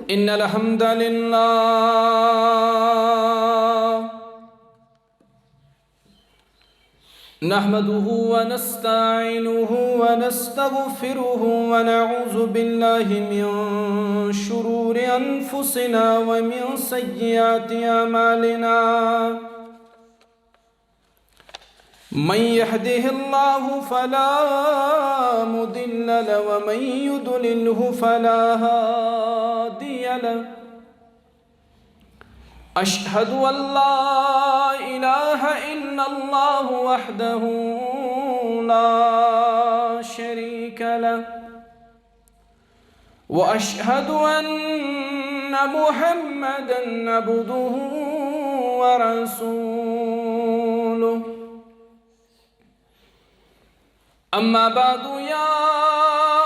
إن الحمد لله نحمده ونستعينه ونستغفره ونعوذ بالله من شرور أنفسنا ومن سيئات أعمالنا من يهده الله فلا مضل له ومن يضلله فلا هادي له أشهد أن لا إله إلا الله وحده لا شريك له وأشهد أن محمدًا عبده ورسوله أما بعد يا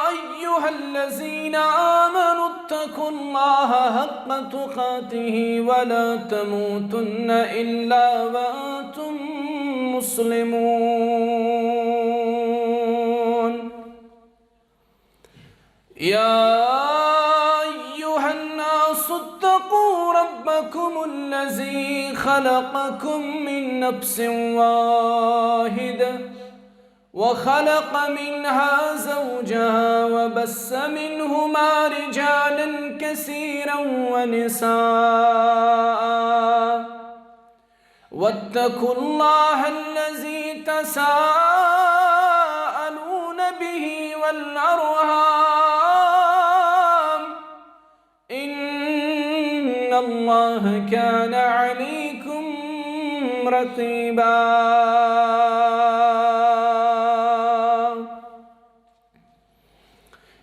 أيها الذين آمنوا اتقوا الله حق تقاته ولا تموتن إلا وأنتم مسلمون يا أيها الناس اتقوا ربكم الذي خلقكم من نفس واحدة وخلق منها زوجها وبث منهما رجالا كثيرا ونساء واتقوا الله الذي تساءلون به والأرحام إن الله كان عليكم رقيبا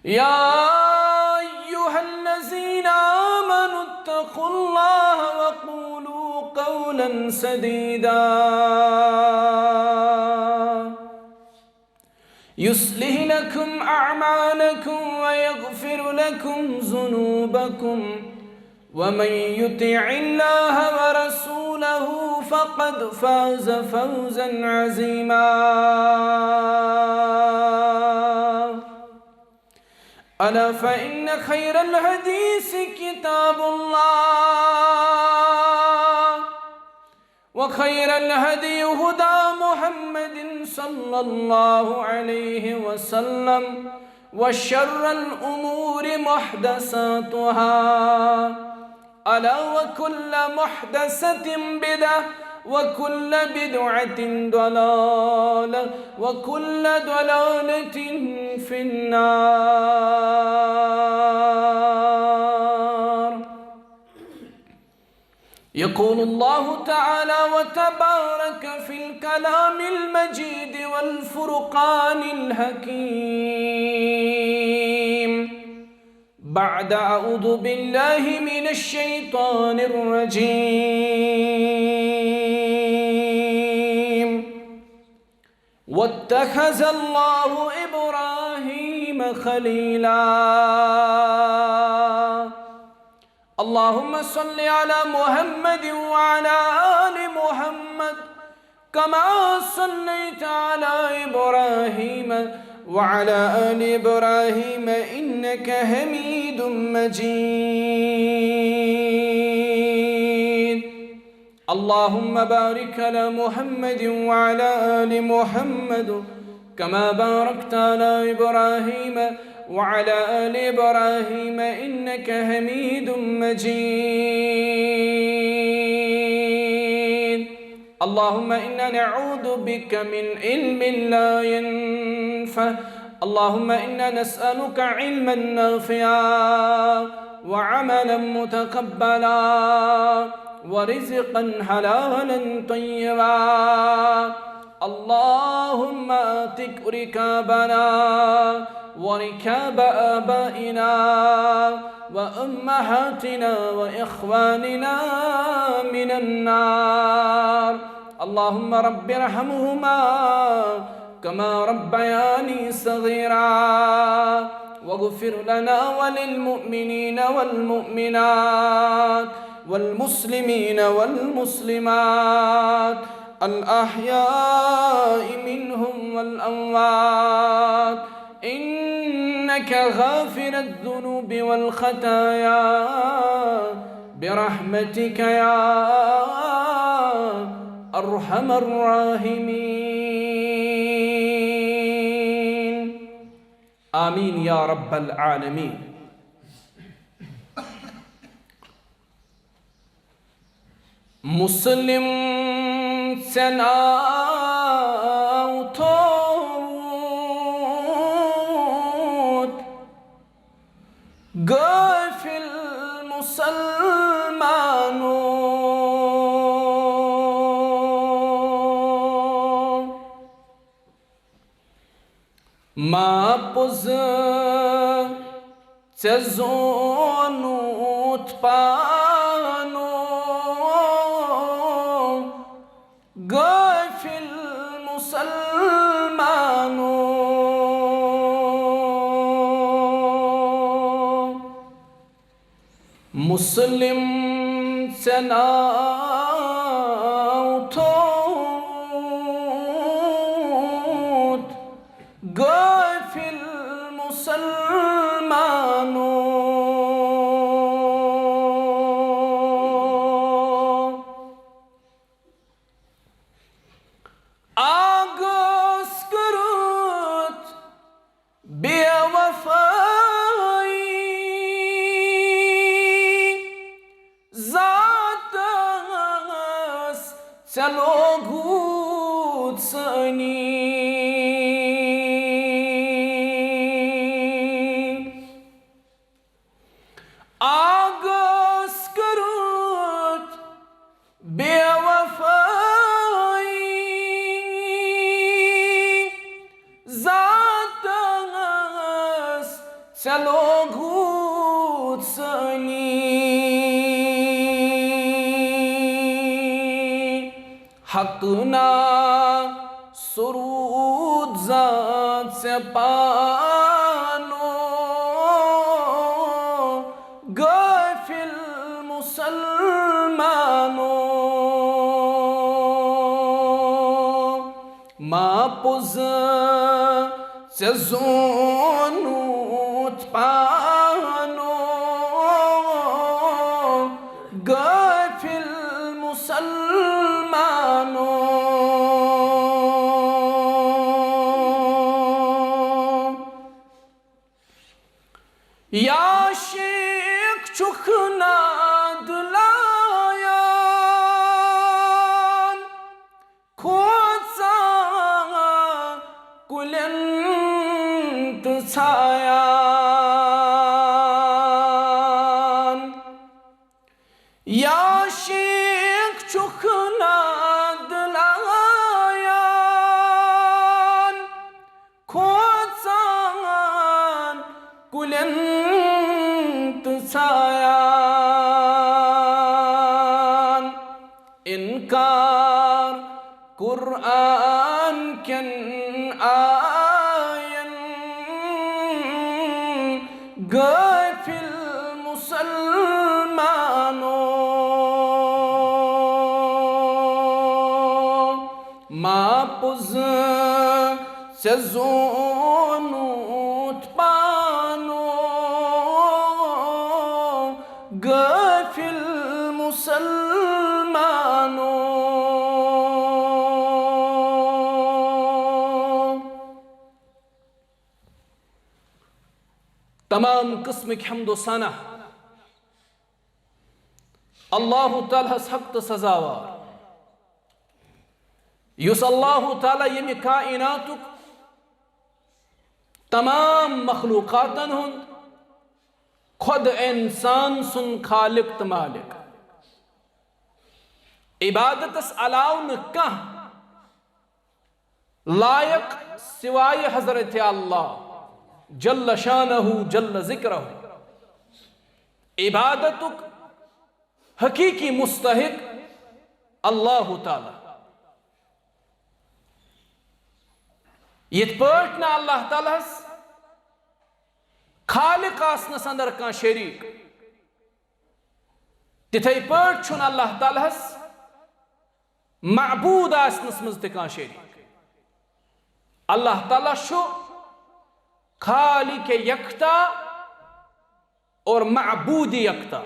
يا أيها الذين آمنوا اتقوا الله وقولوا قولا سديدا يصلح لكم أعمالكم ويغفر لكم ذنوبكم ومن يطع الله ورسوله فقد فاز فوزا عظيما ألا فإن خير الحديث كتاب الله وخير الهدي هدى محمد صلى الله عليه وسلم وشر الأمور محدثاتها ألا وكل محدثة بدعة وكل بدعة ضلالة وكل ضلالة في النار يقول الله تعالى وتبارك في الكلام المجيد والفرقان الحكيم بعد أعوذ بالله من الشيطان الرجيم واتخذ الله إبراهيم خليلا اللهم صل على محمد وعلى آل محمد كما صليت على إبراهيم وعلى آل إبراهيم إنك حميد مجيد اللهم بارك على محمد وعلى آل محمد كما باركت على إبراهيم وعلى آل إبراهيم إنك حميد مجيد اللهم إنا نعوذ بك من علم لا ينفع اللهم إنا نسألك علما نافعا وعملا متقبلا ورزقا حلالا طيبا اللهم آتك ركابنا وركاب آبائنا وأمهاتنا وإخواننا من النار اللهم رب ارحمهما كما ربياني صغيرا واغفر لنا وللمؤمنين والمؤمنات والمسلمين والمسلمات الأحياء منهم والأموات إنك غافر الذنوب والخطايا बिरहमतिक या अरहमर राहिमीन। आमीन या रब्बल आलमीन। मुस्लिम से नाव थोत गाफिल मुसलमानों, मापुज चेजोनुत पानो गाफिल मुसलमानों, मुस्लिम से नाव थोत गाफिल मुसलमानों, आगाज़ करुत बेवफाई ज़ातस चलो घूत सनी, आगाज़ करुत बेवफाई ज़ातस चलो घूत सनी, हक ना सुरूद ज़ात से पानो गाफिल मुसलमानों, मापुज चेजोनुत पानो गाफिल मुसलमानों, या शेख चुखना दुलायान खोचा कुलंत छायान, या शेख चुखना दुलायान खोचा कुलंत छायान, इनकार कुरान कन आयन गाफिल मुसलमानों, मापुज चेजोनुत पानो गाफिल मुसलमानों, तमाम किस्म की हम्दो सना अल्लाह ताला हक तो सजावार युस अल्लाह ताला यमि कायनातुक तमाम मखलूकातन हुंद खुद इंसान सुन खालिक तो मालिक, इबादतस अलाव न कह लायक सिवाय हजरत अल्लाह जल्ल शानहु जल्ल जिक्रहु, इबादतुक हकीकी मुस्तहिक अल्लाह ताला। यिथ पट न अल्लाह तालास खालिक आसनस अंदर का शरीक, तिथे पट छुन अल्लाह तालास मअबूद आसनस मज ते का शरीक। अल्लाह ताला शु खालिक यकता और मअबूद यकता।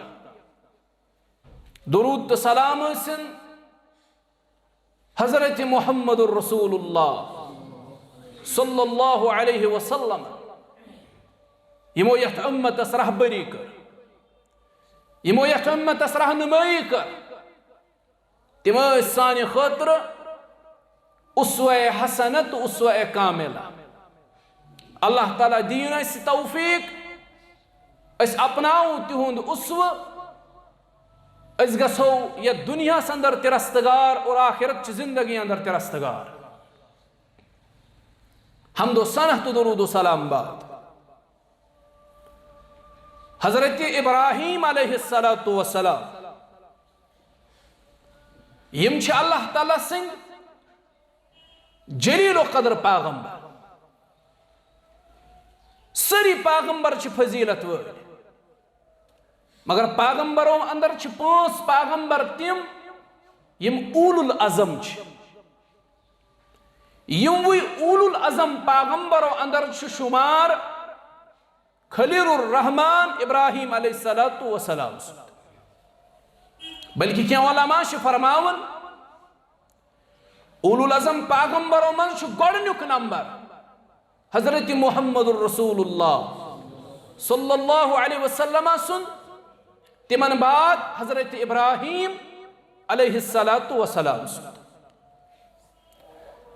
दुरूद तो सलाम सन हजरत मुहम्मदुर रसूलुल्लाह सल्लल्लाहु अलैहि वसल्लम यमो यथ उम्मतस रहबरी कर, यमो यथ उम्मतस रहनुमाई कर, तिम सानि खतर उस्वे हसनत उस्वे कामिला। अल्लाह ताला दीन अस तौफीक अस अपनाओ तिहुंद उस्व, अस गसो ये दुनिया अंदर तिरस्तगार और आखिरत की जिंदगी अंदर तिरस्तगार। हम्दो सनह तो दुरूद सलाम बाद हजरत इब्राहीम अलैहिस्सलातु वस्सलाम यम छ अल्लाह ताला सिंह जलील कदर पैगंबर। सारी पैगंबर छ फजीलत वल, मगर पैगंबरों अंदर छ 5 पैगंबर तिम यम उलुल अज़म छ। यम वही उलुल अज़म पैगंबरों अंदर छ शुमार खलीलुर रहमान इब्राहीम अलैहिस्सलातु वस्सलाम। बल्कि क्या उलमा छ फरमावन उलुल अज़म पैगंबरों मन छ गोडनुक नंबर हजरत मुहम्मदुर रसूलुल्लाह सल्लल्लाहु अलैहि वसल्लम सुन, तिमन बाद हजरत इब्राहीम अलैहिस्सलातु वस्सलाम सुन।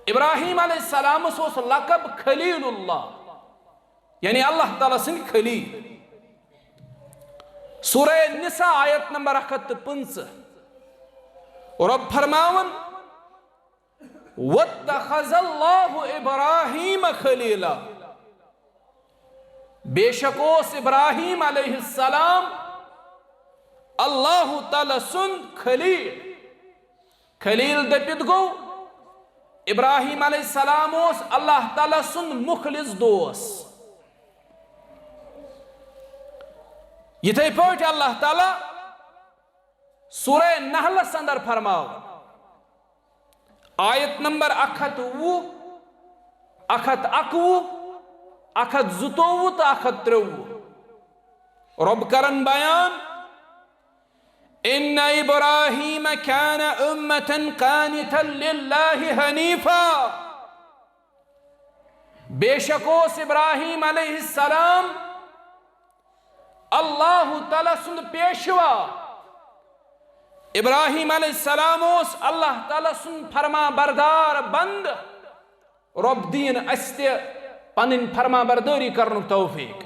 इब्राहीम अलैहिस्सलाम सोस लक़ब खलीलुल्लाह, यानी अल्लाह ताला सिंह खलील। सूरह निसा आयत नंबर 105 रब फरमावन वत्तखज़ल्लाहु इब्राहीम खलीला, बेशक ओस इब्राहीम अलैहिस्सलाम अल्लाह ताला सुन खलील। खलील दपित गो इब्राहीम अलैहिस्सलाम ओस अल्लाह ताला सुन मुखलिस दोस। यथे पट अल्लाह ताला सूरह नहलस अंदर फरमाओ आयत नंबर 120 121 122 तो 123 रब करन बयान इन्ना इब्राहीम कान उम्मतन कानितन लिल्लाहि हनीफा, बेशक ओस इब्राहीम अलैहिस्सलाम अल्लाह ताला सुन पेशवा। इब्राहीम अलैहिस्सलाम ओस अल्लाह ताला सुन फरमा बरदार बंद। रब दीन अस्ते पनिन फरमा बरदारी करनु तौफीक।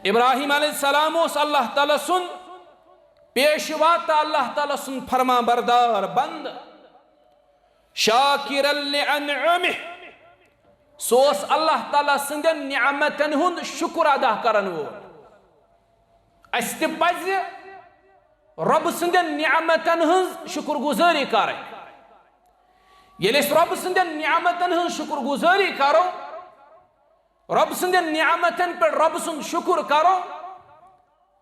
इब्राहीम अलैहिस्सलाम ओस अल्लाह ताला सुन पेशवा ता अल्लाह ताला सुन फरमा बरदार बंद। शाकिरन लिअनअमिह, सोस अल्लाह ताला सिंदन निअमतन हुंद शुक्र अदा करन वो। अस्ते पज रब सिंदन निअमतन हुंद शुक्र गुजारी करे। येले रब सिंदन निअमतन हुंद शुक्र गुजारी करो, रब सिंदन निअमतन पर रब सुन शुक्र करो।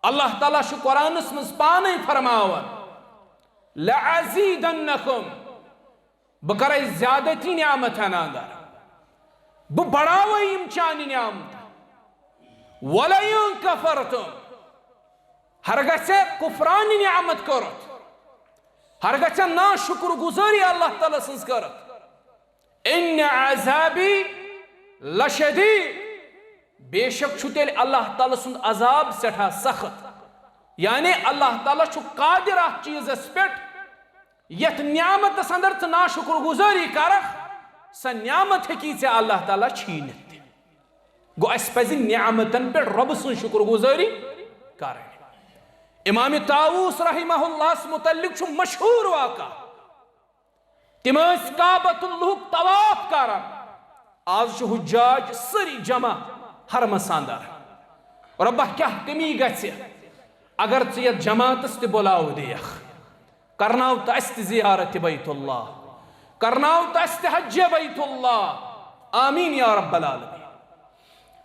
अल्लाह ताला कुरानस मज पाने फरमावन लअज़ीदन्नकुम, बह करे ज्यादती निअमतन अंदर, बह बढ़ावे यम चानि निअमत। वलइन कफरतुम, हरगसे कुफरानी निअमत करत, हरगसे ना शुक्र गुजारी अल्लाह ताला सन्स करत। इन अज़ाबी लशदीद, बेशक छु तेल अल्लाह ताला सुन अजाब सेठा सख्त। यानी अल्लाह ताला छु कादिर अथ चीजस पे यथ नियामत अंदर ना शुक्र गुजारी कर स नियामत हकी से अल्लाह ताला छीनित। गो अस पज नियामतन पे रब सुन शुक्र गुजारी कर। इमाम ताऊस रहमहुल्लाह मुतल्लिक छु मशहूर वाका, तिम काबतुल्लाह तवाफ कर। आज छु हुज्जाज सरी जमा हरमस अंदर। रब्बा क्या कमी गछ अगर चे जमातस ते बुलाव दियख, करनाव त अस्त जियारत बैतुल्लाह, करनाव त अस्त हज बैतुल्लाह। आमीन या रब्बल आलमीन।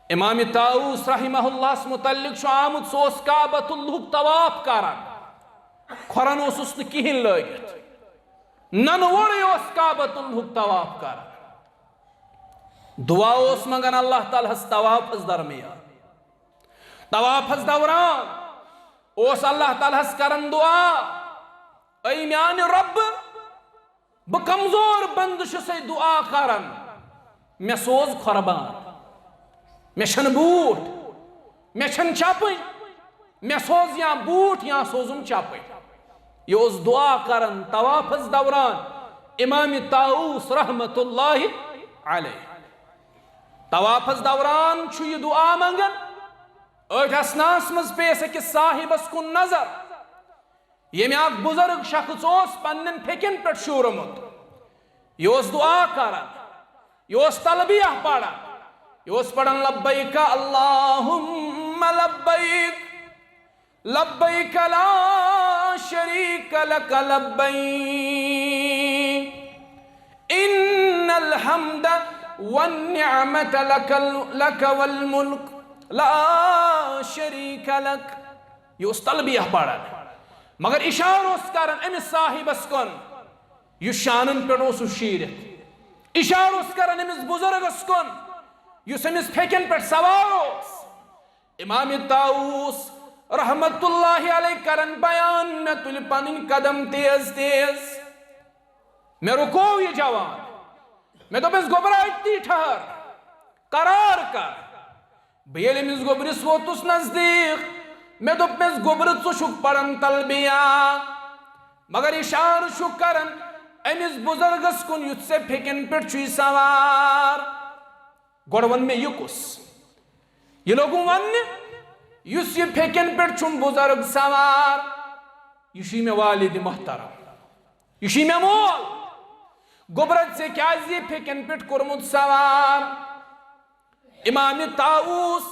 इमाम ताऊस रहमहुल्लाह मुतल्लिक छु आमुद सोस काबतुल्लाह तवाफ करन, खुरन ओसुस न किहिन लगित, नन वोड़ ओस काबतुल्लाह तवाफ करन। दुआ ओस मंगन अल्लाह ताला तवाफस दरमियान, तवाफस दौरान ओस अल्लाह तालास करन दुआ, ऐ म्यान रब ब कमजोर बंद से दुआ करन, मे सोज खुरबान, मे छन बूट, मे छन चपन, मे सोज या बूट या सोजुम चपन। ये उस दुआ करन तवाफस दौरान इमाम ताऊस रहमतुल्लाहि अलैह तवाफस दौरान छु ये दुआ मंगन, अठ असनास मज पेस अकिस साहिबस कुन नजर, यमे अख बुजुर्ग शख्स ओस पन्नन फेकन पे शूरमुत, ये दुआ करन, ये तलबिया पढ़न, ये पढ़न लब्बैक अल्लाहुम्मा लब्बैक लब्बैक ला शरीक लक लब्बैक इन्नल हम्द वन निअमत लक वल मुल्क ला शरीक लक। ये तलबिया पढ़न, मगर इशार करन अमिस साहिबस कुन युस शानन पे शीरित, इशार करन अमिस बुजुर्गस कुन युस अमिस फेकन पे सवार। इमाम ताऊस रहमतुल्लाहि अलैह करन बयान, मे तुल पन कदम तेज तेज, मे रुको ये जवान, मे दोपस गोबरा इतनी ठहर करार कर, बेल अमिस गोबरिस वोतुस नजदीक, मे दोपस गोबर चुक पड़न तलबिया, मगर इशार शुक करन अमिस बुजुर्गस कुन युस फेकन पे सवार। गोड़वन में युकुस ये लोगों वन युस ये फेकन पे बुजुर्ग सवार, युशी में वालिद मोहतरम, युशी में मोल गोबरत से क्या ये फेकन पे कुरमुत सवार। इमाम ताऊस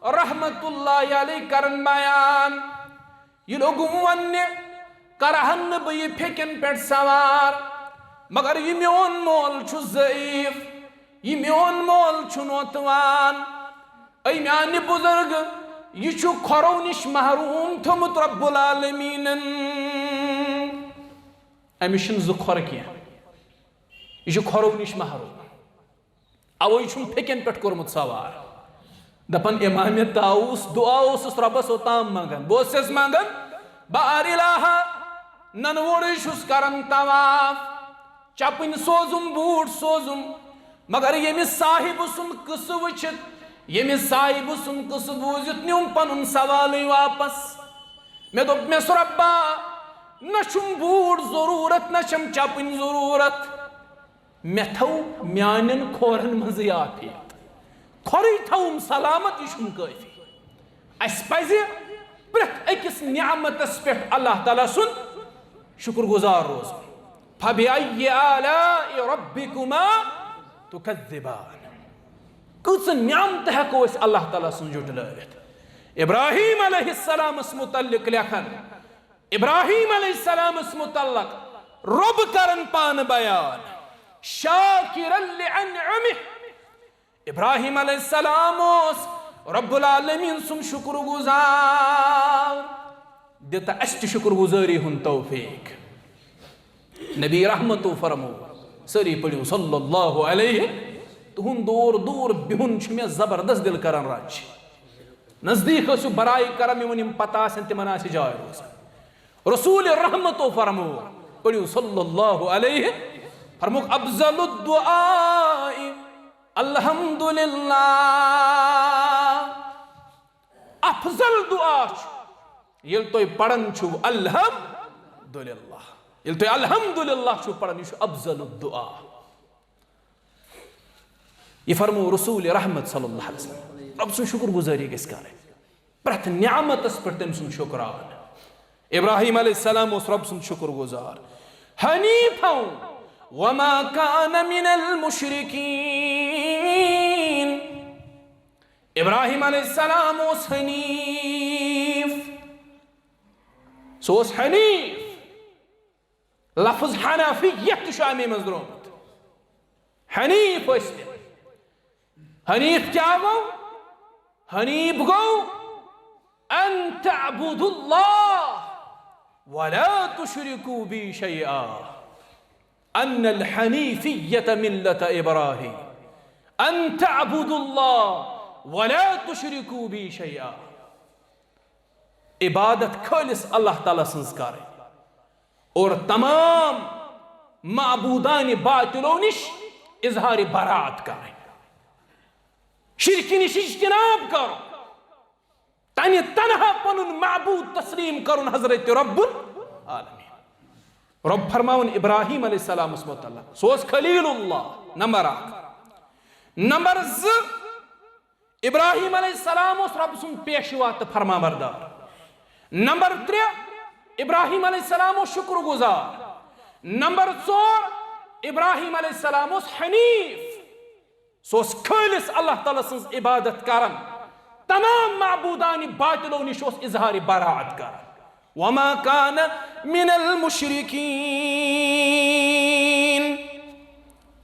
रहमतुल्लाहि अलैह करन बयान, ये लोगों वन करहन ब ये फेकन पे सवार, मगर ये मोन मोल छु ज़ईफ, ये मोन मोल छु नौतवान, ऐ म्यान बुजुर्ग ये छु खरो निश महरूम थमुत रब्बुल आलमीनन। अमिश न जुखर किया, ये छु खरो निश महरूम, अवो ये छु फेकन पे कोरमुत सवार। दपन इमाम ताऊस दुआ उस रबस ओताम मंगन, बोसेस मंगन बारिलाहा ननवोड़ करन तवाफ, चपन सोजुम बूट सोजुम, मगर यमिस साहिब सुन कस वचित, यमिस साहिब सुन कस बूजित न्यूम पनुन सवाल वापस। मे दोप मे रब्बा न छुम बूट जरूरत न छम चपन जरूरत, मे थो म्यानन खोरन मज आफियत, खोर थम सलामत यह काफी। अस पज प्रेथ अकिस नियामतस पे अल्लाह ताला सुन शुक्रगुजार रोज। फबिअय्यि आलाइ रब्बिकुमा तुकज़्ज़िबान, कस नियामत हेको अल्लाह ताला सुन जुटलवित। इब्राहीम अलैहिस्सलामस मुतल्लिक लेखन, इब्राहीम अलैहिस्सलामस मुतल्लिक रब करन पान बयान, शाकिरन लिअनअमिह, इब्राहीम अलैहिस्सलाम रब्बुल आलमीन सुन शुक्रगुजार, दिता अस्त शुक्रगुजारी हुन तौफीक। नबी रहमत फरमो सरी पढ़ो सल्लल्लाहु अलैहि, तुहुन दूर दूर बिहुन मे जबरदस्त दिल करन राज, नजदीक हसु बराई करम यमन पता तिमन आसि जाय रोज। रसूल रहमत फरमो पढ़ो सल्लल्लाहु अलैहि, फरमो अफज़लुद दुआई अल्हम्दुलिल्लाह, अफजल दुआ ये तो पढ़न छु अल्हम्दुलिल्लाह, ये तो अल्हम्दुलिल्लाह छु पढ़न, यह अफजल दुआ। ये फरमो रसूल रहमत सल्लल्लाहु अलैहि वसल्लम, रब सुन शुक्रगुजारी गस कर, प्रथ नियामतस पे तम सुन शुक्रान। इब्राहीम अलैहिस्सलाम उस रब सुन शुक्रगुजार। हनीफा वमा कान मिनल मुशरिकीन, इब्राहीम अलैहिस्सलाम उस हनीफ, सोस हनीफ लफ्ज हनाफियत शामी मजरूमत, हनीफ इसमें हनीफ क्या गो? हनीफ गो अन तअबुदुल्लाह वला तुशरिकू बी शैआ, अन्नल हनीफियत मिल्लत इब्राहीम, अन तअबुदुल्लाह वला तुशरिकू बी शैआ। इबादत खालिस अल्लाह ताला सन्स करें और तमाम माबूदान बातिलों निश इजहार बरात करें, शिरक निश इज्तनाब करो, तने तनहा पनुन माबूद तस्लीम करुन हजरत रब्बुल आलमीन। रब फरमावन इब्राहिम अलैहिस्सलाम मुतल्लक सोस खलीलुल्लाह नंबर 1। नंबर 2 इब्राहिम अलैहिस्सलाम उस रब सुन पेशवा तो फरमाबरदार। नंबर 3 इब्राहिम अलैहिस्सलाम शुक्रगुजार। नंबर 4 इब्राहिम अलैहिस्सलाम हनीफ सोस खालिस अल्लाह ताला सन्स इबादत करन, तमाम माबूदानी बातिलों निश इजहार बरात कर। वमा कान मिनल मुशरिकीन।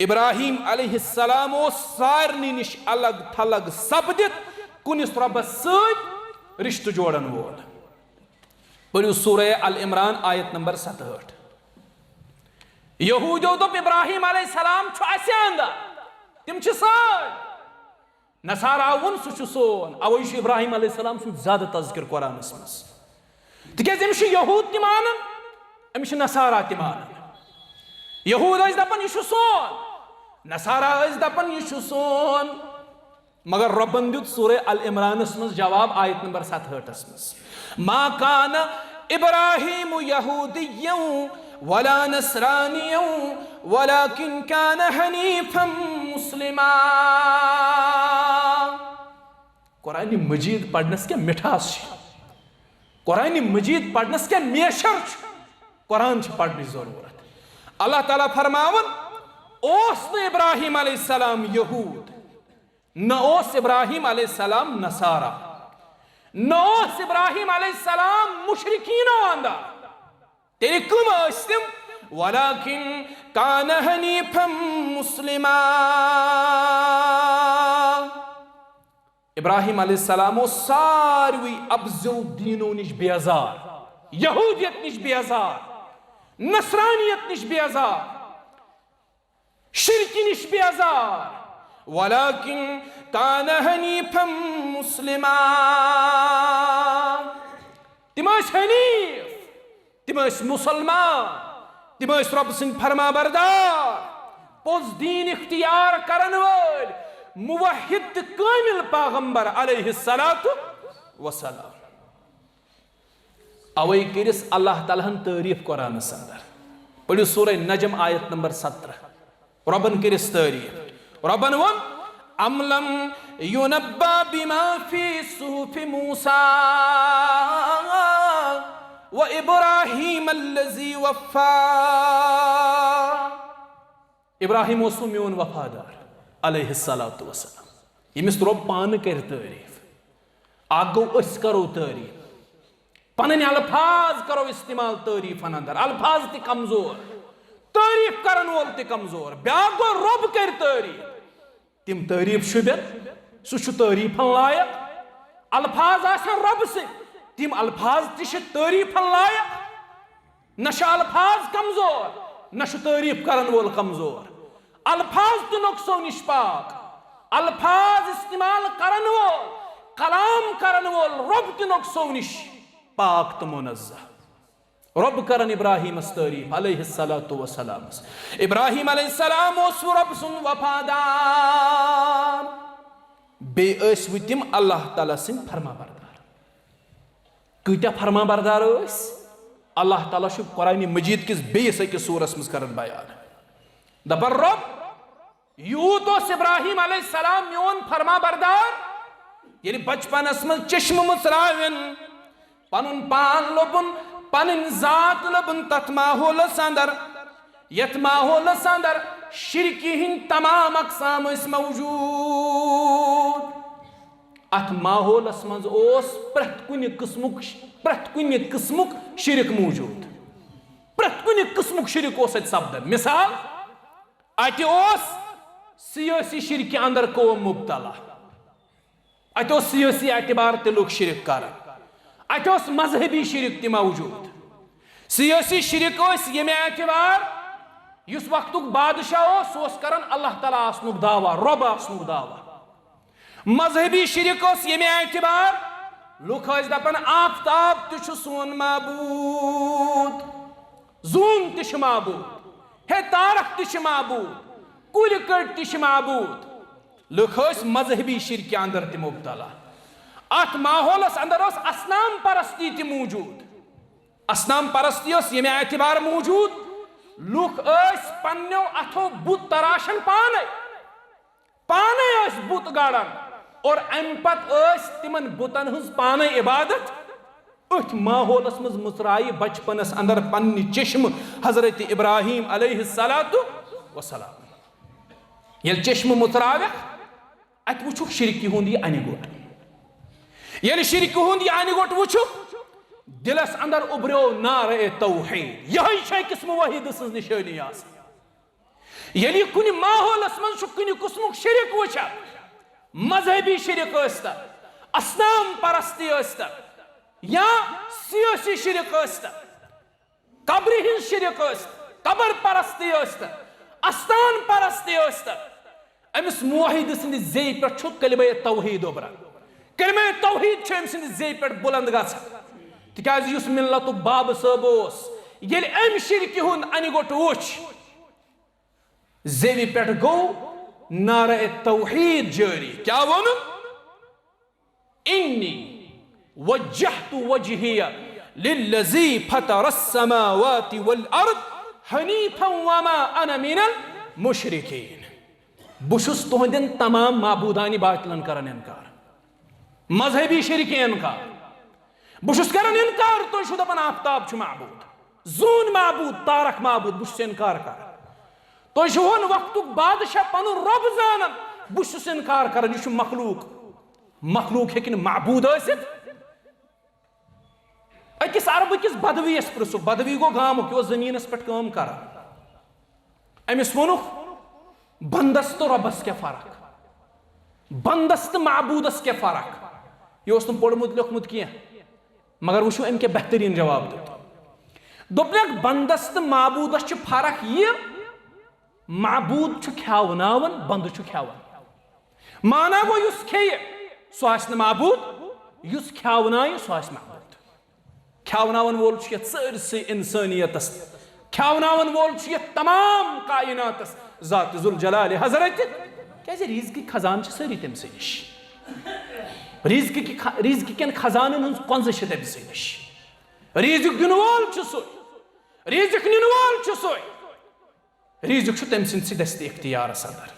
इब्राहिम अलैहिस्सलाम सारनी निश अलग थलग सपदित कुनिस रबस सत रिश्त जोड़न वोल। पढ़ियो सूरह अल इमरान आयत नंबर 67। यहूदियों दोप इब्राहिम अलैहिस्सलाम छु असे अंदर, तिम छु सत। नसारा वोन सु सोन, अवै इब्राहिम अलैहिस्सलाम सुन ज्यादा तज़किर कुरानस मस, तिकेज अमिस यहूद ति मानन, अमिस नसारा ति मानन। यहूद ٲسۍ दपन यह सोन, नसारा ٲسۍ दपन यह सोन, मगर रब्बन दित सूरह अल इमरानस मस जवाब आयत नंबर 67 मस। मा कान इब्राहिम यहूदिय्यन वला नसरानियन वलाकिन कान हनीफन मुस्लिमा। कुरान मजीद पढ़नस क्या मिठास, कुरान मजीद पढ़नस क्या मेशर, कुरान पढ़ने जरूरत। अल्लाह ताला फरमावन ओस न इब्राहिम अलैहिस्सलाम यहूद, न ओस इब्राहिम अलैहिस्सलाम नसारा, न ओस इब्राहिम अलैहिस्सलाम मुशरिकीनो अंदर। तेरे कम अस्तिम वलाकिन कान हनीफन मुस्लिमा। इब्राहिम अलैहिस्सलाम सारवी अफजल दीनों निश बेजार, यहूदियत निश बेजार, नसरानियत निश बेजार, शिरक निश बेजार। वलाकिन कान हनीफन मुस्लिमा। तिम हनीफ, तिम मुसलमान, तिम रब सिंह फरमा बरदार, पोज दीन इख्तियार करन वल मुवहिद कामिल पैगंबर अलैहिस्सलातु वसलाम। अवै करिस अल्लाह तालाहन तारीफ कुरान अंदर। पढ़ियो सूरह नजम आयत नंबर 17। रबन करिस तारीफ। रबन वन अमलम युनब्बा बिमा फी सुहुफि मूसा व इब्राहिम अल्लज़ी वफ़ा। इब्राहिम ओसु म्योन वफादार अलैहिस्सलातु वस्सलाम। यमिस रब पान कर तारीफ, आगो अस करो तारीफ, पन अल्फाज करो इस्तेमाल तारीफन अंदर। अल्फाज ति कमजोर, तारीफ करन वोल ति कमजोर। ब्याक गो रब कर तारीफ, तिम तारीफ शुबन सु तारीफन लायक। अल्फाज आसन रब से, तिम अल्फाज ति तारीफन लायक। न अल्फाज कमजोर, न तारीफ करन वोल कमजोर। अल्फाज तो नुकसो निश पाक, अल्फाज इस्तेमाल करन वोल, कलाम करन वोल रब तो नुकसो निश पाक तो मुनज़्ज़ह। रब करन इब्राहिम तारीफ अलैहिस्सलातु वस्सलाम। इब्राहिम अलैहिस्सलाम ओस रब सुन वफादार, बे ٲسۍ वि तिम अल्लाह ताला सिंह फरमाबरदार। कईत्या फरमाबरदार ٲسۍ अल्लाह ताला छु कुरान मजीद किस बेस अकिस सूरस मज करन बयान। दपन रब यूत ओस इब्राहिम अलैहिस्सलाम म्योन फरमाबरदार, ये बचपनस मज चश्म मुचरावन, पनुन पान लोबुन, पन जात लोबुन तथ माहौलस अंदर, यथ माहौलस अंदर शिरकी हिंद तमाम अकसाम मौजूद। अथ माहौलस मज ओस प्रत कुन किस्मुक शिरक मौजूद, प्रत कुन किस्मुक शिरक ओस सपदन। मिसाल अत सियासी शिरक अंदर कौम मुबतला, अत सियासी एतबार ते लोग शिरक कर, अत मजहबी शिरक ते मौजूद। सियासी शिरक ये एतबार युस वक्त बादशाह सह कर अल्लाह ताला आसनुक दावा, रब आसनुक दावा। मजहबी शिरक ये एतबार लुक दपान आफ्ताब तु सोन माबूद, जून तु माबूद, हे तारक तु माबूद, कुल कट तु माबूद। लुक मजहबी शिरक अंदर ते मुब्तला। अत माहौलस अंदर असनाम परस्ती ते मौजूद। असनाम परस्ती ये एतबार मौजूद लुक पन्नो अथो बुत तराशन पाने बुत गाड़न और अम पत तिमन बुतन हज पाने इबादत। अथ माहौलस मज मुसराई बचपनस अंदर पन्नि चश्म हजरत इब्राहिम अलैहिस्सलातु वस्सलाम। ये चश्म मुतरावे अत वुचुक शिरकी हुंद यह अनगोट। ये शिरकी हुंद यह अनगोट वुचुक दिलस अंदर उभरो नारे तौहीद। यही किस्म वहीद सज निशानी ये कुन माहौलस मज कुन किस्मुक शिरक वुचा, मजहबी शिरक असनाम परस्ती या सियासी शिरक कब्र हिंद शिरक कबर परस्ती अस्तान परस्ती अमिस मुवाहिद सद जे पे कलिमा तौहीद उभर। कलिमा तौहीद अम सद जे पे बुलंद गस मिल्लत बाब सब ये अम शिरक हुंद अनगोट वुच जेवि पे गो नारे तौहीद जारी। क्या वोन? इन्नी वज्जहतु वजहिया लिल्लज़ी फतरस्समावाति वल अर्द हनीफन वमा अना मिनल मुशरिकीन। बुशुस तुहंदन तमाम माबूदानी बातिलन करन इनकार, मजहबी शिरक इनकार। बुशुस करन इनकार तो दपान आफ्ताब छु माबूद, जून माबूद, तारक माबूद। बुशुस इनकार कर तो वन वक्त बादशाह पन रब जानन। बुशुस इनकार कर यह मखलूक। मखलूक हेकिन माबूद आसित। अकिस अरबकिस बदवीस पृसु, बदवी गो गामुक यह जमीनस पे काम कर। अमिस वोनुख बंदस तो रबस क्या फर्क, बंदस तो माबूदस क्या फर्क। यह पोड़मुत लिखमुत क्या, मगर वो अमि बेहतरीन जवाब दोपन बंदस तो माबूदस फर्क यह माबूद खेवनावन, बंद खेवन। माना गो युस खेय सह माबूद, युस खेवनाय सह माबूद। खेवनावन वोल सारसे इंसानियतस, खेवनावन वोल तमाम कायनातस ज़ात जुल जलाल हजरत। क्या रिज़्क़ खजान सारी तम से नश, रिज़्क़ कन खजानन हज कंज तम से नश। रिज़्क़ दिन वोल सो, रिज़्क़ निन वोल सो, रिज़्क़ तम सद इख्तियारस अंदर।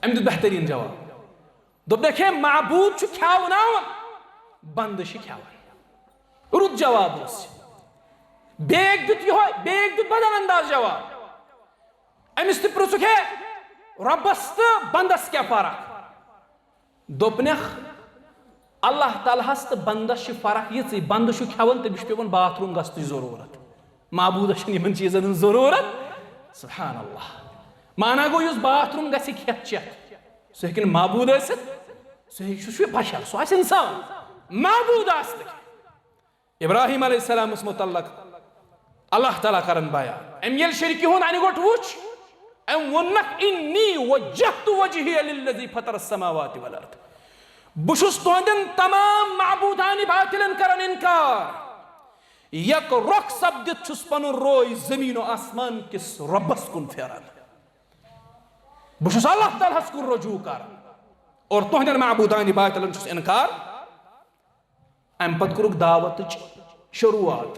अम दु बेहतरीन जवाब दोपन माबूद खेवनावन, बंद खेवन। रुत जवाब बेग दुत बदल अंदाज जवाब। अमिस पृछुक है रबस तो बंदस क्या फर्क? दोपन अल्लाह तालाहस तो बंदस फर्क ये बंद खेवन तमिस पेवन बाथरूम गसन जरूरत, माबूदस इन चीजन जरूरत। सुभान अल्लाह। माना गो युस बाथरूम गि खेत चेत सह हेकिन माबूद सह बशर, सह इंसान, माबूद आस। इब्राहिम अलैहिस्सलाम मुतल्लक अल्लाह ताला करन बयान। अम ये शिरक हुंद अनगोट वुच अम वोनक इन्नी वज्जहतु वजहिया लिल्लज़ी फतरस्समावाति वल अर्द। बुशुस तुहंदन तमाम माबूदानी बातिलन करन इनकार। यक रुख सब्दित छुस पनुन रोय जमीन और आसमान किस रब्बस कुन फेरन। बुशुस अल्लाह ताला कुन रजू कर और तुहंदन माबूदानी बातिलन छुस इनकार। अम पत कुरुक दावत शुरुआत।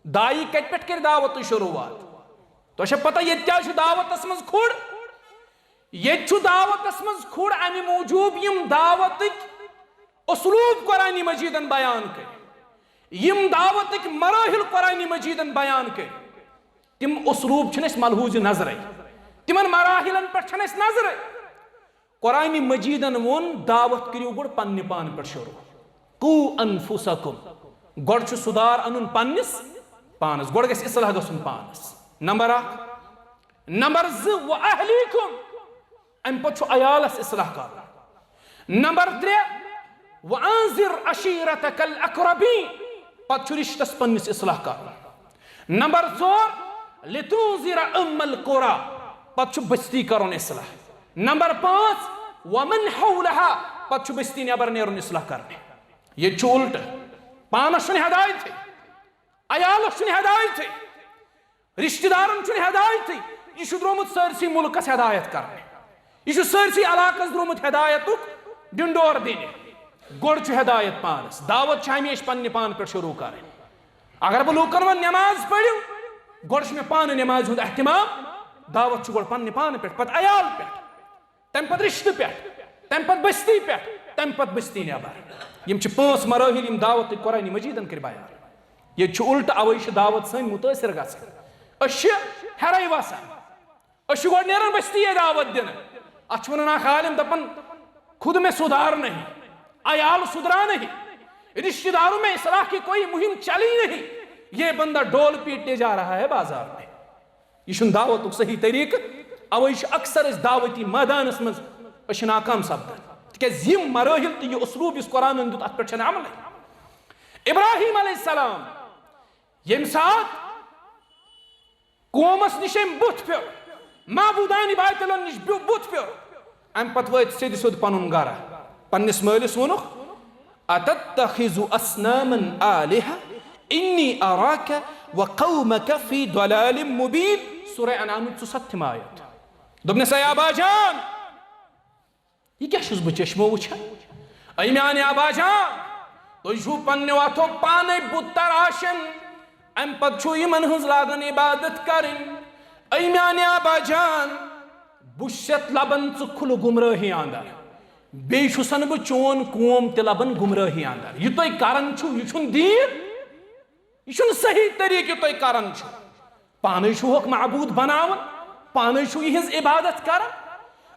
दाई कत पे कर दावत शुरुआत? तो पता ये क्या दावतस मज खुड़, ये दावतस मज खुड़ अमि मूजूब यम दावत उसलूब कुरान मजीदन बयान कर, यम दावत मराहिल कुरान मजीदन बयान कर। तिम उसलूब मलहूज नजर, तिमन मराहिलन पे नजर। कुरान मजीदन वोन दावत करियो गोड़ पन्ने पान पे शुरू। कू अनफुसकुम गोड़ सुधार अनुन पन्निस पानस, गोड़ गस इस्लाह गसुन पानस। नंबर 1। नंबर 2 व अहलीकुम अम पे अयालस इस्लाह कर। नंबर 3 व अंजिर अशीरतकल अक़रबीन पत रिश्तस पन्निस इस्लाह कर। नंबर 4 लितुंजिर उम्मल कुरा पत बस्ती करोन इस्लाह। नंबर 5 व मन हौलहा पत बस्ती नबर नेरुन इस्लाह करने। ये उल्ट पानस हदायत अयालस हदायत रिश्तेदारन हदायत यह द्रोमुत सरसी मुल्कस हदायत करने। यह सरसी इलाकस द्रोमुत हदायत डिंडोर दिन गोड़ हदायत पानस दावत हमेशा पन्ने पान पे शुरू करें। अगर बह लूकन वन नमाज पढ़ो गोड़ मे पान नमाज हुंद एहतमाम दावत गोड़ पन्ने पान पे पत अयाल पे तम पत रिश्ते पे तम पत बस्ती पे तम पत बस्ती नबर यम 5 मराहिल यम दावत कुरान मजीदन कर बयान। ये उल्ट अवे दावत सन मुतासर गसान हेरे वसान गोड़ नेरन बस्ती दावत दिन अत वन आलिम दपन खुद में सुधार नहीं अयाल सुधरा नहीं रिश्तेदारों में इस्लाह की कोई मुहिम चली नहीं ये बंदा डोल पीटने जा रहा है बाजार में। यह दावत सही तरीक अवे अक्सर इस दावती मैदानस मज नाकाम सपदान तक यम मराहिल तो यह उसलूब इस कुरान दुत अत पे अमल। इब्राहिम अलैहिस्सलाम यम सात कौमस निश बुत पे माबूदान बातिलन निश बुत पे अम पत वत सिद सुद पनुन गर पन्निस मालिस वोनुख अतत्तखिजु अस्नामन आलिहा इन्नी अराका व कौमका फी दलालिम मुबीन। सूरह अनाम 7 आयत दोपनस ऐ आबाजान यह क्या बह चश्मो वुछान ऐ म्याने आबाजान तुझ पन्ने वथो पाने बुत तराशन अम पत यमन हज लागन इबादत करें। ऐ म्याने आबाजान बुशत लबन खुल गुमराही अंदर बेसन बह चोन कौम त लबन गुमराही अंदर। यह तुम करान यह दीन यह सही तरीक तुम करान पान मबूद बनावन पान यहज इबादत कर।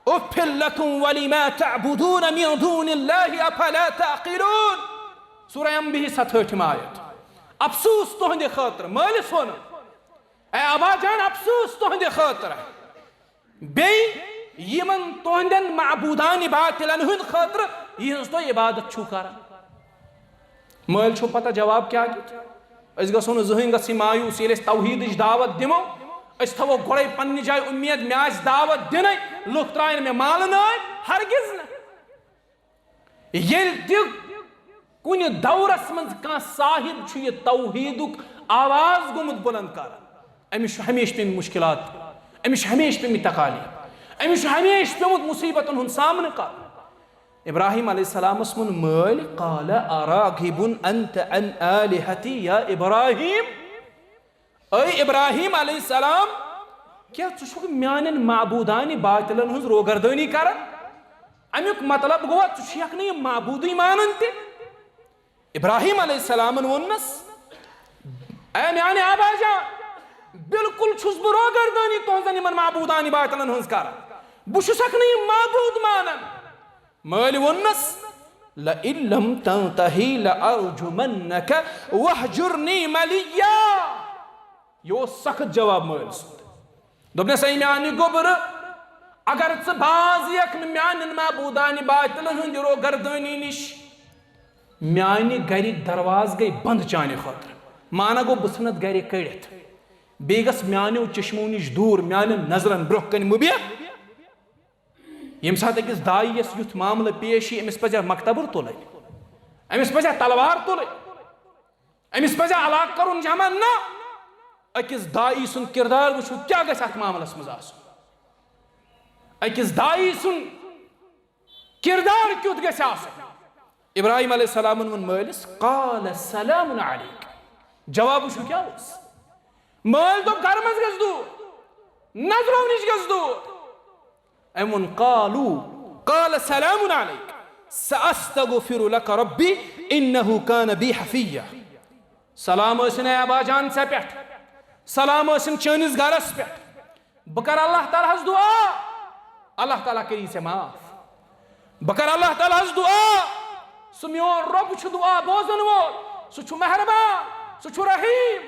उफ़्फ़िल लकुम वलिमा तअबुदून मिन दूनिल्लाहि अफ़ला तअक़िलून। सूरह अंबिया 67 आयत। अफसोस तुहंदे खातिर मालिस वन ऐ आबाजान अफसोस तुहंदे खातिर बे यमन तुहंदन मबूदान बातिलन हुंद खातिर यहज तो इबादत छु करान। माल छु पता जवाब क्या अस गसो न जहन गसी मायूस ये तौहीद दावत दिमो अस थवो गोड़े पन्नी जाय उम्मीद मे आज दावत दिन लुक त्रायन मे माल न हरगिज न। ये कुन दौरस मज कह साहिब छु ये तौहीदुक आवाज गुमुत बुलंद कर अमिश हमेश पे मुश्किलात अमिश हमेश पे तकालीफ अमिश हमेश पे मुसीबतन हुन सामने कर। इब्राहिम अलैहिस्सलामस मुन माल क़ाल अरागिबुन अंत अन आलिहती या इब्राहिम। ऐ इब्राहिम अलैहिस्सलाम क्या तुझ म्यान मबूदान बातिलन हुज रोगर्दानी कर अमुक मतलब गो तुक न मबूदी मानन त। इब्राहिम अलैहिस्सलामन वोनस ऐ म्याने आबाजान बिल्कुल छुस बह रोगर्दानी तुहजन यमन मबूदान बातिलन हुज कर बुशक न मबूद मानन। माल वोनस लइन लम तंतही लअरजुमन्नक वहजुरनी मलिया। यो सख्त जवाब माल दोपनस ऐ म्याने गोबर अगर च बाज यक म्यान मबूदान बातिलन हुंद रोगर्दानी निश म्याने गर दरवाज गई बंद चाने खातिर माना गो बसनत गर कड़ित बे गस म्यानो चश्मो निश दूर म्यान नजरन ब्रोह कन मुबिया। यम सात अकिस दाई यस युथ मामल पेश अमिस पजा मकतबर तुल अमिस पजा तलवार तुल अमिस पजा अलाक करुन जमा न अकिस दाई सुन किरदार वुचु क्या गस अथ मामलस मज आसुन अकिस दाई सुन किरदार क्युत गस आसुन। इब्राहिम अलैहिस्सलाम वन मालिस क़ाल सलामुन अलैक। जवाब वुचु क्या उस माल तो घर मज गस दूर नजरों निश गस दूर Amun क़ालू क़ाल सलामुन अलैक सअस्तग़फिरु luck rabi इन्नहु can be हफिय्या। सलाम ٲसिन आबाजान से पे सलाम ٲसिन चनिस घरस पे बह कर अल्लाह ताला हस दुआ अल्लाह ताला करी से माफ बह कर अल्लाह ताला हस दुआ सु मोन रब छु दुआ बोजन वो सु छु मेहरबान सु छु रहीम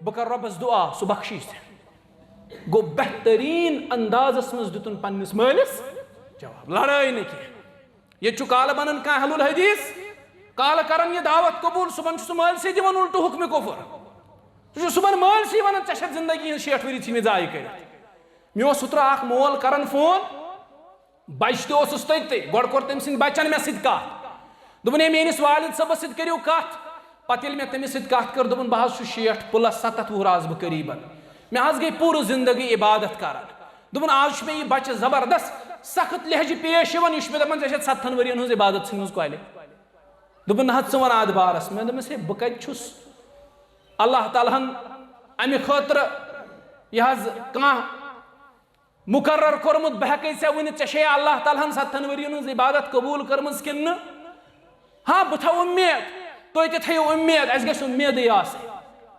बह कर रबस दुआ सु बख्शी से गो बेहतरीन अंदाजस मज दुतन पन्निस मालिस जवाब लड़ाई नहीं की। ये काल बनन कह हलुल हदीस काल करन ये दावत कबूल सुबन माल से दिवन उल्टू हुक्म कुफर सुबन माल से वन चशत जिंदगी 60 वरी थी मे जाय कर मे सुत्र अख मोल करन फोन बच तथि गोड़ कोर तम सद बचन मे सत दोपन मेस वालिद सबस सत करियो कत पे मे तमिस सत कत कर दोपन बह 60 प्लस 70 वुहर आज बह करीबन मे आज गई पूरी जिंदगी इबादत कर दोपन आज मे यह बच्चे जबरदस्त सख्त लहज पेश यह मे दपान 7 वरियन हज इबादत मज कल दोपन ना वन अद बारस मे दोपस है बह कत अल्लाह ताला अमि खतर यह मुकर्रर कोर्मुत बह हे वन ऐ अल्लाह ताला 7 वरियन हज इबादत कबूल कर्म कि हाँ बह थो उम्मीद तुम ते थो उम्मीद अस गई उम्मीद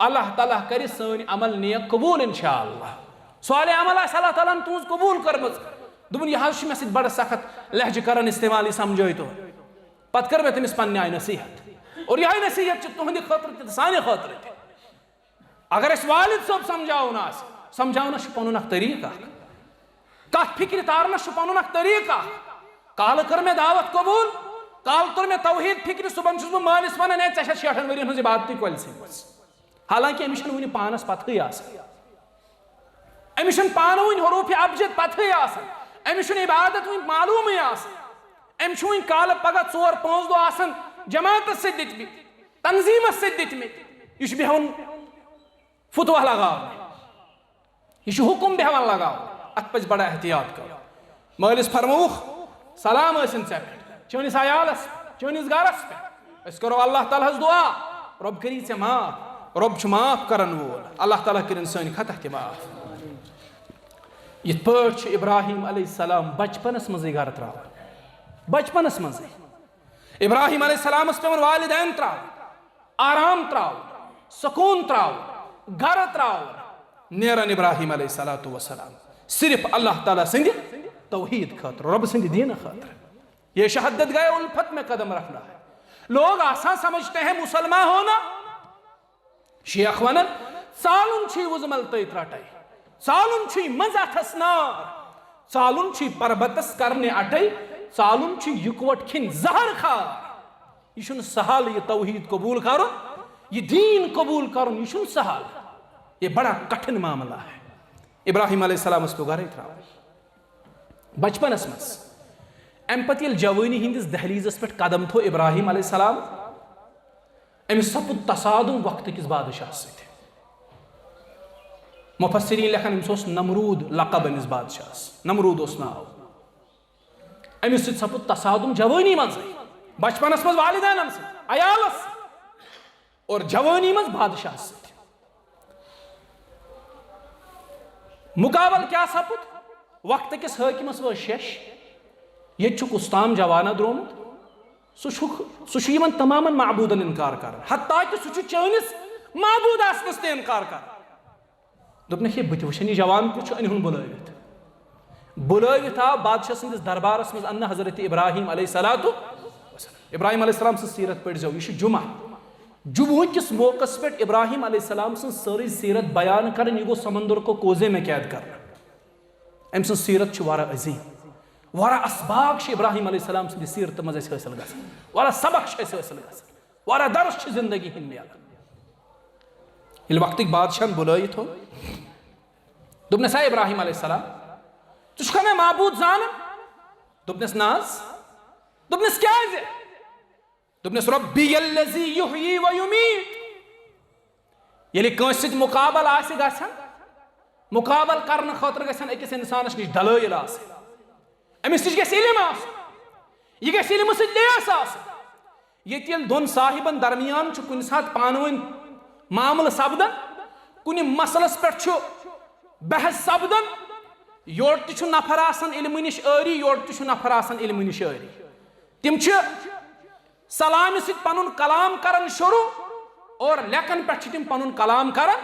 अल्लाह ताला कर सन अमल नियत कबूल इंशाअल्लाह साले अमल अल्लाह ताला तुज कबूल कर्म दोपन यह मे सत बड़ सख्त लहज कर इस्तेमाल यह समझो तो पत कर मे तमिस पन्ने आय नसीहत और यह नसीहत तुहंद खतर साने खतर अगर अस वालिद सब समझावन समझावन पन तरीका कत फिक्र तारन पन तरीका काल कर मे दावत कबूल काल तुर मे तौहीद फिक्र सुबह बह मालिस वन 60 वरियन हज इबादत कल हालांकि अमिस वन पानस पथी अमिस पान वन हरूफ अबजद पथी अमिस इबादत वन मालूम अमिस वन काल पगह 4-5 दह जमात दित तंजीम दित यह बेहन फुतवा लगाव यह हुकुम बेहन लगाव अत पज बड़ा एहतियात कर मालिस फरमूख सलाम इन पे चनिस अयालस चनिस गरस पे करो अल्लाह ताला दुआ रब करी ऐ माफ रब माफ करन वोल अल्लाह ताला कर सन खता ते माफ यथ पे इब्राहिम अलैहिस्सलाम बचपनस मज गर त्राव बचपनस मज इब्राहिम अलैहिस्सलामस पे वालिदैन त्राव आराम त्राव सुकून त्राव गर त्राव नेरन इब्राहिम अलैहिस्सलातु वस्सलाम सिर्फ अल्लाह ताला सिंध तौहीद खतर रब सिंध दीन खतर ये शहादत गए उल्फत में कदम रखना है लोग आसान समझते हैं मुसलमान होना शेख वन सालुन छी उजमल तैत रटे सालुन छी मजाथस नार सालुन छी परबतस करने अटे सालुन छी युकवट खिन जहर खार यह सहाल ये तौहीद कबूल कर ये दीन कबूल कर यह सहाल ये बड़ा कठिन मामला है इब्राहिम अलैहिस्सलाम पे गर त्राव बचपनस मज अम पे जवानी हंदिस दहलीजस पे कदम थो इब्राहिम अलैहिस्सलाम अमिस सपुद तसादुम वक्त किस बादशाह सत मुफस्सिरीन लेखन अमिस नमरूद लकब अमिस बादशाह नमरूद नाव अमिस सपुद तसादुम जवानी मज बचपनस मज वालिदैन अयालस और जवानी मज बादशाह सत मुकाबल क्या सपुद वक्त किस हकीमस वो शश ये उस्ताम जवाना द्रोमुत सह तमाम माबूदन इनकार कर हत्ता कि सह चनिस माबूद आसनस ते इनकार कर दोपन ये बत वुन जवान कुछ अन बुलवित बुलवित आव बादशाह सदिस दरबारस मज अन्न हजरत इब्राहिम अलैहिस्सलातु इब्राहिम अलैहिस्सलाम सीरत पढ़ो यह जुमा जुमह किस मौकस पे इब्राहिम अलैहिस्सलाम सारी सीरत बयान कर यह गो समंदर को कोजे में कैद कर अम सीरत वारा अजीम वारा असबाक इब्राहिम अलैहिस्सलाम सद सीरत मज हासिल ग वारा सबक हासिल ग वारा दर्स जिंदगी हिंद मिलान वक्त बादशाह बुलायित हो दोपनस आ इब्राहिम अलैहिस्सलाम तुझा मे माबूद जान दोपनस नाज दोपनस क्या दोपनस रब्बियल्लज़ी युहयी व युमीत यदि कंस सत मुकाबल आसि गछन मुकाबल करने खतर गछन अकिस इंसानस निश दलाइल आसि अमिस निश गछ इल्म आसुन यह गछ इल्म सत लेस आसुन ये दोन साहिबन दरमियान कुन सात पानवन मामल सपदन कुन मसलस पे बहस सपदन योर तु नफर आसान इल्म निश आरी योर तु नफर आसान इल्म निश आरी तिम सलाम सत पनुन कलाम करन शुरू और लेखन पे तिम पनुन कलाम करन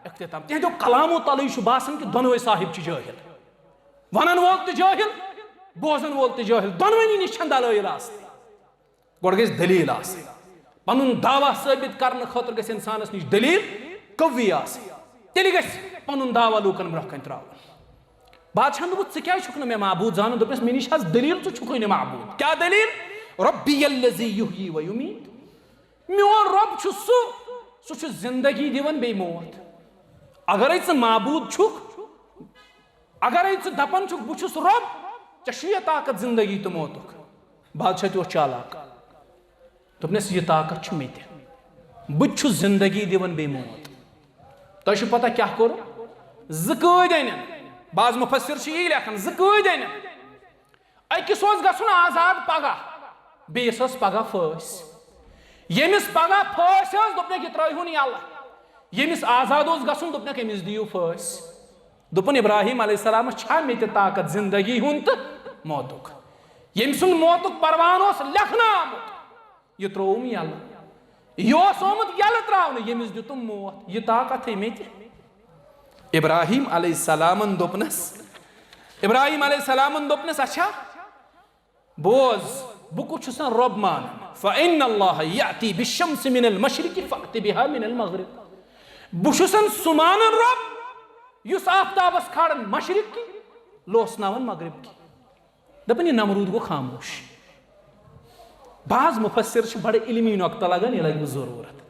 इख्तिताम तिहदो कलामो तले बासान कि दोनवे साहिब जाहिल वनन वोल तो जाहिल बोजन वोल तो जाहिल दोनवनी निश दलाइल गोड़ गई दलील पनुन दावा साबित करने खतर गई इंसानस निश दलील कवी तेल गई पनुन दावा लूकन ब्रोह कन त्रावन बादशाह दोप क्या मे माबूद जान दोपस मे निश दलील तो छुक माबूद क्या दलील रब्बियल्लज़ी युहयी व युमीत मोन रब सह जिंदगी दिवन बे मौत अगर माबूद छुक अगर दपन छुक बुछुस रब चश्रिया ताकत जिंदगी तो मौतुक बादशाह तो चालाक दोपनस यह ताकत मे बुत जिंदगी दिवन बे मौत तुम पता क्या कोर ज़ बाज मुफस्सिर यही लेखन ज़ अकिस गुन आजाद पगह बेस पगह फस यमिस पगह फस दोपन यह त्रहन अल्लाह यमिस आजाद गुन दोपन अमिस दियो फस दोपन इब्राहिम अलैहिस्सलाम छा मे ताकत जिंदगी हुन तो मौतुक यम सुन मौतुक परवान लेखना आमुत यह त्रोम अल्लाह यह ओमुत यल त्रावन यमिस दितुम मौत यह ताकत मे इब्राहिम अलैहिस्सलामन दोपनस अच्छा बोज बह कुछ रब मान फ़इन्नल्लाह याती बिश्शम्सि मिनल मशरिक़ि फ़अति बिहा मिनल मग़रिब बह सु मानन रब युस आफ्ताबस खाड़न मशरिक की लोसनावन मगरिब की दपन यह नमरूद गो खामोश बाज मुफस्सिर बड़े इल्मी नुक्ता लगन यह लगे जरूरत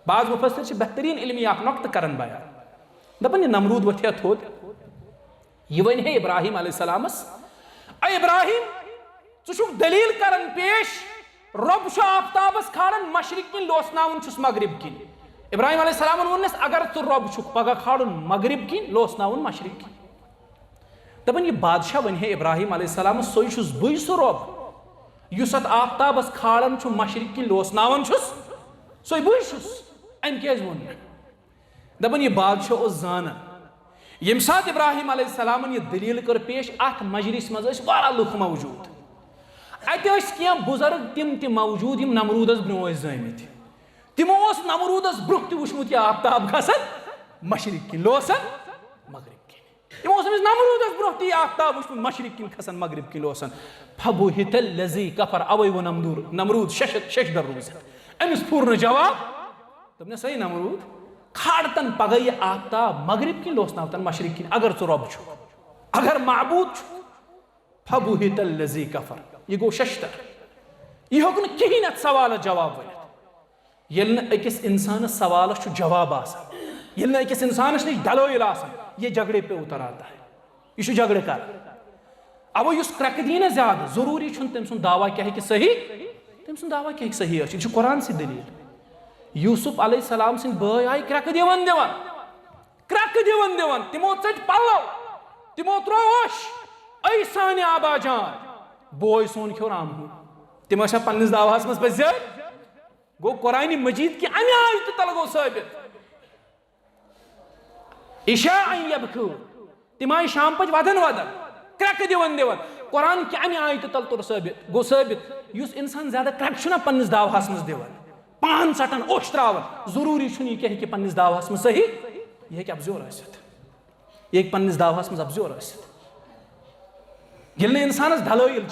बाज मुफस्सिर बेहतरीन इल्मी नुक्ता करन बयान दपन यह नमरूद वथिया थोद यह वन है इब्राहिम अलैहिस्सलामस अ इब्राहिम चुक दलील करन पेश रब आफ्ताबस खाड़न मशरिक की लोसनावन छुस मगरिब की इब्राहिम अलैहिस्सलाम वोनस अगर तु रब छुक पगह खाड़न मगरिब की लोसनावन मशरिक की दपन यह बादशाह वन है इब्राहिम अलैहिस्सलाम सोई छुस बुई सु रब युस अत आफ्ताबस खाड़न छु मशरिक की लोसनावन छुस सोई बुई छुस अम क्या वोन दपन यह बादशाह जानन यम सात इब्राहिम अलैहिस्सलाम यह दलील कर पेश अत मजलिस मज वारा लुक मौजूद अत बुजुर्ग तिम मौजूद यम नमरूदस ब्रो जमित तिमो नमरूदस ब्रुह तह वुचमुत यह आफ्ताब खसन मशरिक की लोसन मगरिब की तिमो नमरूदस ब्रुह तह आफ्ताब वुचमुत मशरिक की खसन मगरिब की लोसन फबुहितल लज़ी कफर अवै वो नमरूद शशदर रूज अमिस पूर्ण जवाब तुमने सही नमरूद खाड़तन पगह यह आफ्ताब मगरिब की लोसनावतन मशरिक की अगर चु रब छु अगर माबूद छु फबुहितल लज़ी कफर यह गो शशदर यह होक कहीं सवाल जवाब वन ये अकिस इंसान सवाल जवाब ये अकिस इंसान दलोल ये झगड़े पे उतर आता है यह झगड़े कर अब इस क्रक दी ना ज्यादा जरूरी तम सुन दावा क्या है कि सही तम सुन दावा क्या सही यह कुरान से दलील यूसुफ अलैहिस्सलाम सिंद बय आय क्रक दिवन तिमो चट पल्लो तिमो त्रोश ऐ सानि आबा जान बोय सोन खो राम तिम पन्निस दावास मज पे गो कुरान मजीद की अमे आयत तल गो साबित इशा यबकू तिम आय शाम पच वदन क्रक दिवन कुरान की अमे आयत तल तुर साबित गो साबित युस इंसान ज्यादा क्रक छुना पन्निस दावास मज दिवन पान सटन ओश त्रावन जरूरी छुनी क्या कि पन्निस दावास मज सही यह कि अबजोर आसित यह पन्निस दावास मज अबजोर आसित यल्ले इंसानस दलाइल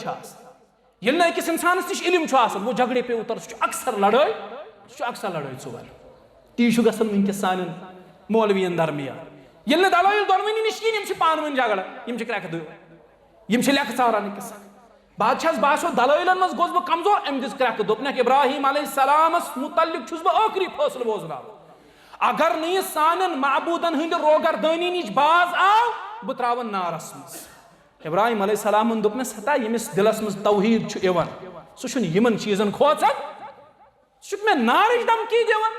ये अकिस इंसान नश इलम वो झगड़े पे उतर अक्सर लड़ाई सुबह ती वनकस सान मौलवियन दरमियान ये दलाइल दोनवनी नश कह पान वन झगड़ा क्रक लेख चारान अकिस बादशाह बासो दलाइलन मज गोस बह कमजोर अम दिस क्रक दोपनक इब्राहिम अलैहिस्सलामस मुतल्लिक छुस बह आखिरी फैसला बोजनाव अगर नह सानन माबूदन हंद रोगरदानी निश बाज आव बह त्रावन नारस मज इब्राहिम अलैहिस्सलाम दोपनस हता यमिस दिलस मज तौहीद छु यवन सु यमन चीजन खोचन सु मे नारज धमकी दिवन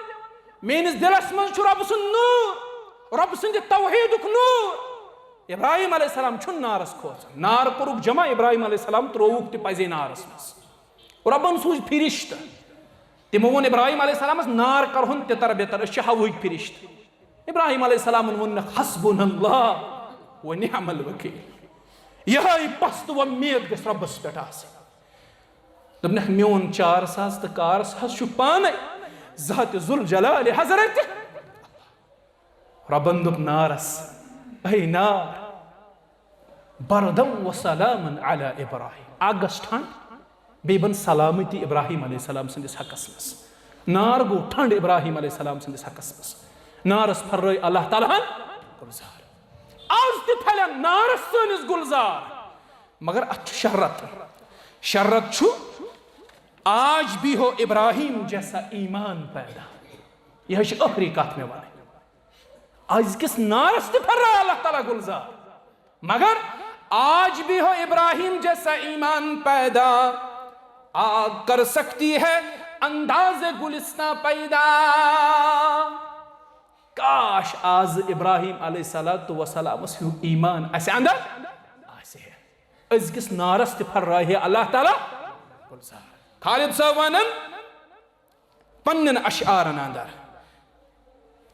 मेनिस दिलस मज छु रब सुन नूर रब सुन तौहीदुक नूर इब्राहिम अलैहिस्सलाम छु नारस खोचन नार कोरुक जमा इब्राहिम अलैहिस्सलाम त्रोवुक त पजे नारस मज रबन सूज फिरिश्त तिमो वोन इब्राहिम अलैहिस्सलामस नार करहुन तितर बेतर छ हवुक फिरिश्त इब्राहिम अलैहिस्सलाम वोन हस्बुनल्लाह व निअमल वकील यह पस्त वमेद गस रबस पे दोपन मोन 4 सास तो कार सास पान ज़ात जुल जलाल हजरत रबन दुप नारस ऐ नार बरदम व सलामन अला इब्राहिम आगस ठंड बेबन सलामती इब्राहिम अलैहिस्सलाम संदिस हकस मस नार गो ठंड इब्राहिम अलैहिस्सलाम संदिस हकस मस नारस फर्र अल्लाह ताला गुलजार आज ते नारस सनिस गुलजार मगर अच्छ शर्रत छु आज भी हो इब्राहिम जैसा ईमान पैदा यह आखिरी कथ में वन आज किस नारस ते फर्र अल्लाह ताला गुलजार मगर आज भी हो इब्राहिम जैसा ईमान पैदा, आग कर सकती है अंदाज़े गुलिस्तां पैदा। काश आज इब्राहिम अलैहिस्सलातु वस्सलाम ईमान ऐसे अंदर ऐसे है अज़किस नारस ते फर्राह है अल्लाह ताला गुलजार। खालिद साहब वनन पन्नन अशआरन अंदर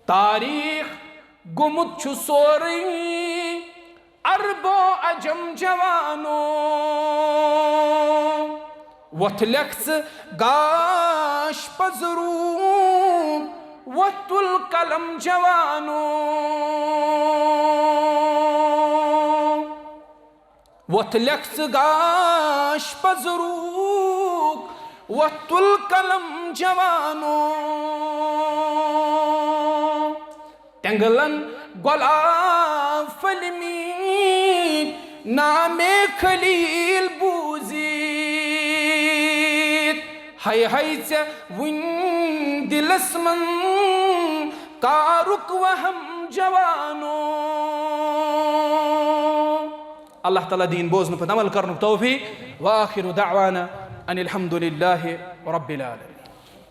तारीख गुमुत छु सोरी अरबो अजम जवानो, वत लेख्स गाश पजरू वतुल कलम जवानो, वत लेख्स गाश पजरू वतुल कलम जवानो, तेंगलन गुलाब फलमी नामे खलील बूजीत, हाय से विन दिलस्मन कारुक वहम जवानो। अल्लाह ताला दीन बोझन पर अमल करने तौफीक। व आखिरु दअवाना अनिल हम्दुलिल्लाहि रब्बिल आलमीन।